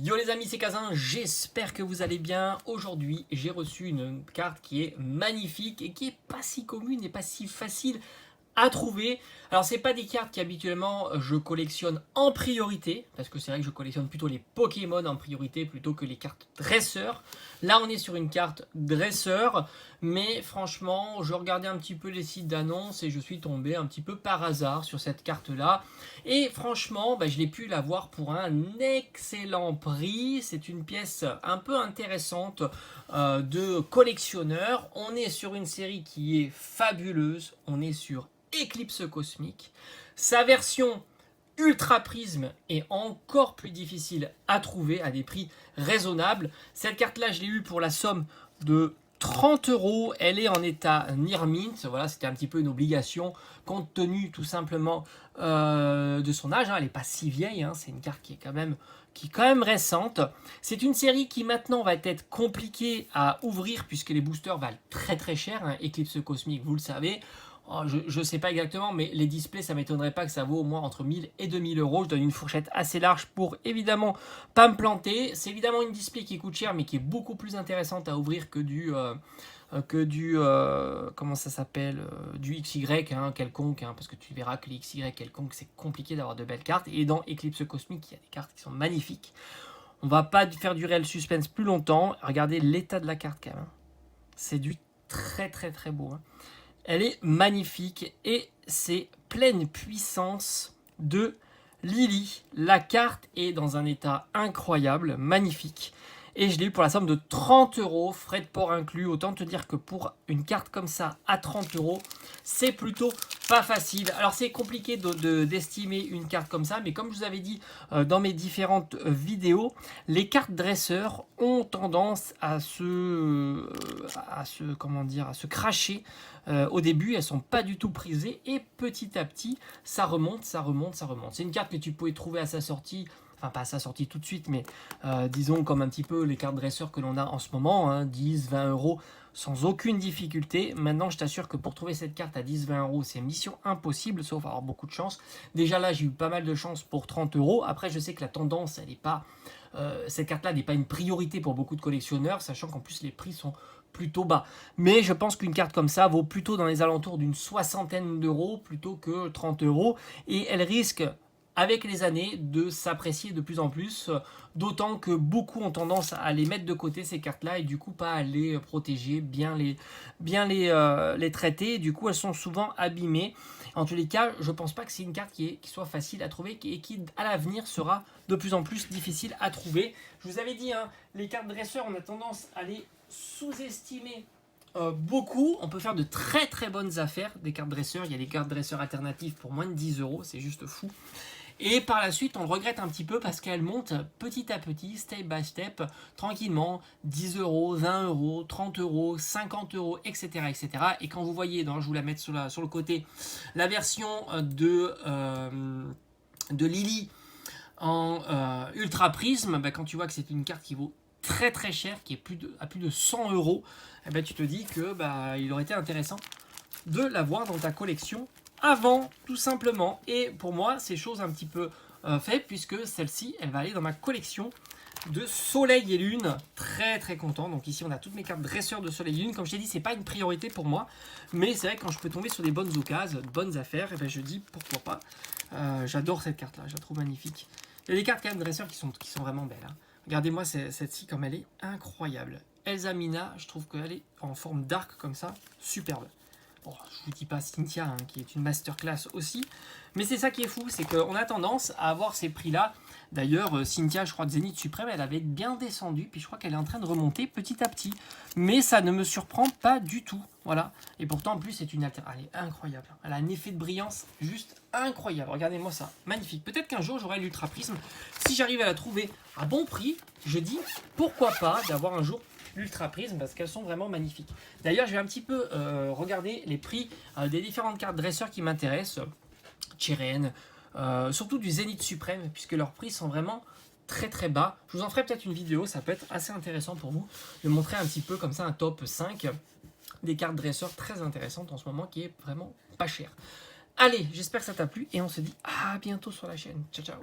Yo les amis, c'est Kazin, j'espère que vous allez bien. Aujourd'hui, j'ai reçu une carte qui est magnifique et qui est pas si commune et pas si facile à trouver. Alors c'est pas des cartes qui habituellement je collectionne en priorité, parce que c'est vrai que je collectionne plutôt les Pokémon en priorité plutôt que les cartes dresseurs. Là on est sur une carte dresseur, mais franchement je regardais un petit peu les sites d'annonces et je suis tombé un petit peu par hasard sur cette carte là. Et franchement je l'ai pu l'avoir pour un excellent prix. C'est une pièce un peu intéressante de collectionneur. On est sur une série qui est fabuleuse, on est sur Éclipse Cosmique. Sa version Ultra Prisme est encore plus difficile à trouver à des prix raisonnables. Cette carte-là, je l'ai eue pour la somme de 30 €. Elle est en état Near Mint. Voilà, c'était un petit peu une obligation compte tenu tout simplement de son âge. Elle n'est pas si vieille. C'est une carte qui est quand même récente. C'est une série qui maintenant va être compliquée à ouvrir puisque les boosters valent très très cher. Éclipse Cosmique, vous le savez. Oh, je ne sais pas exactement, mais les displays, ça ne m'étonnerait pas que ça vaut au moins entre 1000 et 2000 €. Je donne une fourchette assez large pour évidemment pas me planter. C'est évidemment une display qui coûte cher, mais qui est beaucoup plus intéressante à ouvrir que du comment ça s'appelle, du XY quelconque, parce que tu verras que les XY quelconque, c'est compliqué d'avoir de belles cartes. Et dans Éclipse Cosmique, il y a des cartes qui sont magnifiques. On va pas faire durer le suspense plus longtemps. Regardez l'état de la carte quand même. C'est du très très très beau. Elle est magnifique et c'est pleine puissance de Lily. La carte est dans un état incroyable, magnifique. Et je l'ai eu pour la somme de 30 €, frais de port inclus. Autant te dire que pour une carte comme ça à 30 €, c'est plutôt pas facile. Alors c'est compliqué d'estimer une carte comme ça, mais comme je vous avais dit dans mes différentes vidéos, les cartes dresseurs ont tendance à se cracher. Au début, elles sont pas du tout prisées et petit à petit, ça remonte. C'est une carte que tu pouvais trouver à sa sortie. Enfin, pas à sa sortie tout de suite, mais disons comme un petit peu les cartes dresseurs que l'on a en ce moment, 10, 20 € sans aucune difficulté. Maintenant, je t'assure que pour trouver cette carte à 10, 20 €, c'est mission impossible, sauf avoir beaucoup de chance. Déjà là, j'ai eu pas mal de chance pour 30 €. Après, je sais que la tendance, elle n'est pas, cette carte-là n'est pas une priorité pour beaucoup de collectionneurs, sachant qu'en plus les prix sont plutôt bas. Mais je pense qu'une carte comme ça vaut plutôt dans les alentours d'une soixantaine d'euros plutôt que 30 €. Et elle risque, avec les années, de s'apprécier de plus en plus, d'autant que beaucoup ont tendance à les mettre de côté ces cartes-là et du coup pas à les protéger, bien les traiter. Du coup elles sont souvent abîmées. En tous les cas, je pense pas que c'est une carte qui soit facile à trouver et qui à l'avenir sera de plus en plus difficile à trouver. Je vous avais dit, les cartes dresseurs, on a tendance à les sous-estimer beaucoup. On peut faire de très très bonnes affaires des cartes dresseurs. Il y a des cartes dresseurs alternatives pour moins de 10 €, c'est juste fou. Et par la suite, on le regrette un petit peu parce qu'elle monte petit à petit, step by step, tranquillement, 10 €, 20 €, 30 €, 50 €, etc., etc. Et quand vous voyez, je vous la mets sur le côté, la version de Lily en Ultra Prisme, quand tu vois que c'est une carte qui vaut très très cher, qui est à plus de 100 €, tu te dis que il aurait été intéressant de l'avoir dans ta collection avant, tout simplement. Et pour moi, c'est chose un petit peu faite, puisque celle-ci, elle va aller dans ma collection de Soleil et Lune. Très très content. Donc ici, on a toutes mes cartes dresseurs de Soleil et Lune. Comme je t'ai dit, c'est pas une priorité pour moi, mais c'est vrai que quand je peux tomber sur des bonnes occasions, de bonnes affaires, je dis pourquoi pas. J'adore cette carte-là, je la trouve magnifique. Il y a des cartes quand même dresseurs qui sont vraiment belles. Regardez-moi cette-ci comme elle est incroyable. Elsa Mina, je trouve qu'elle est en forme d'arc comme ça, superbe. Bon, je ne vous dis pas Cynthia, qui est une masterclass aussi. Mais c'est ça qui est fou, c'est qu'on a tendance à avoir ces prix-là. D'ailleurs, Cynthia, je crois que Zénith Suprême, elle avait bien descendu. Puis je crois qu'elle est en train de remonter petit à petit. Mais ça ne me surprend pas du tout. Voilà. Et pourtant, en plus, c'est une alternative. Elle est incroyable. Elle a un effet de brillance juste incroyable. Regardez-moi ça. Magnifique. Peut-être qu'un jour, j'aurai l'Ultra Prisme. Si j'arrive à la trouver à bon prix, je dis pourquoi pas d'avoir un jour l'Ultra Prisme, parce qu'elles sont vraiment magnifiques. D'ailleurs, je vais un petit peu regarder les prix des différentes cartes dresseurs qui m'intéressent. Cheren, surtout du Zénith Suprême, puisque leurs prix sont vraiment très très bas. Je vous en ferai peut-être une vidéo, ça peut être assez intéressant pour vous de montrer un petit peu comme ça un top 5 des cartes dresseurs très intéressantes en ce moment, qui est vraiment pas cher. Allez, j'espère que ça t'a plu et on se dit à bientôt sur la chaîne. Ciao ciao.